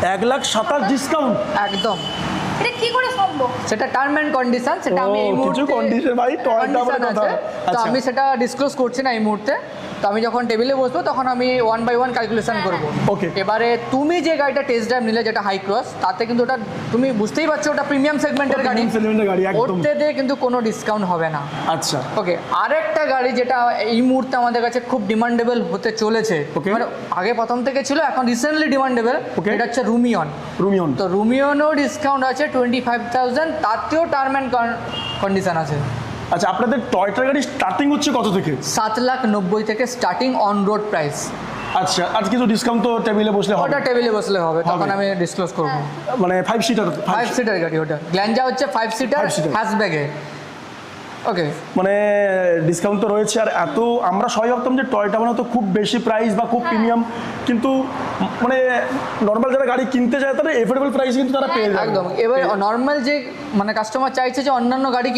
1,27,000 discount একদম। এটা কি করে সম্ভব? সেটা টার্ম অ্যান্ড কন্ডিশন, সেটা আমি এই মুহূর্তে কন্ডিশন ভাই টয়টা বলে কথা। তো আমি সেটা ডিসক্লোজ করছি না এই মুহূর্তে। তো আমি যখন টেবিলে বসবো তখন আমি 1 by 1 ক্যালকুলেশন করব। ওকে। এবারে তুমি যে গাড়িটা টেস্ট ড্রাইভ নিলে, যেটা হাই ক্রস, তাতে কিন্তু ওটা তুমি বুঝতেই পারছো ওটা প্রিমিয়াম সেগমেন্টের গাড়ি, একদম। ওতে দিয়ে কিন্তু কোনো ডিসকাউন্ট হবে না। আচ্ছা ওকে, আরেকটা গাড়ি যেটা এই মুহূর্তে আমাদের কাছে খুব ডিমান্ডেবল হতে চলেছে, Okay. মানে আগে প্রথম থেকে ছিল, এখন রিসেন্টলি ডিমান্ডেবল, Okay. এটা হচ্ছে রুমিয়ন। রুমিয়ন তো রুমিয়নও ডিসকাউন্ট আছে 25,000, তাতেও টার্ম অ্যান্ড কন্ডিশন আছে। আচ্ছা, আপনাদের টয়টার গাড়ি স্টার্টিং হচ্ছে কত থেকে? 7,90,000 থেকে স্টার্টিং অন রোড প্রাইস। আচ্ছা, আর কিছু ডিসকাউন্ট তো টেবিলে বসলে হবে? ওটা টেবিলে বসলে হবে, তখন হবে। আমি ডিসক্লোজ করবো। মানে 5 সিটার 5 সিটার গাড়ি ওটা, গ্ল্যাঞ্জা হচ্ছে 5 সিটার 5 seater। হ্যাশব্যাগে। ওকে, মানে ডিসকাউন্ট তো রয়েছে। আর এত আমরা সবাই ভাবতাম যে টয়টা মানে তো খুব বেশি প্রাইস বা খুব প্রিমিয়াম, কিন্তু মানে নর্মাল যারা গাড়ি কিনতে যায় তারা এফোর্ডেবল প্রাইস কিন্তু তারা পেয়ে যায় একদম। এবার নর্মাল যে মানে কাস্টমার চাইছে যে অন্যান্য গাড়ি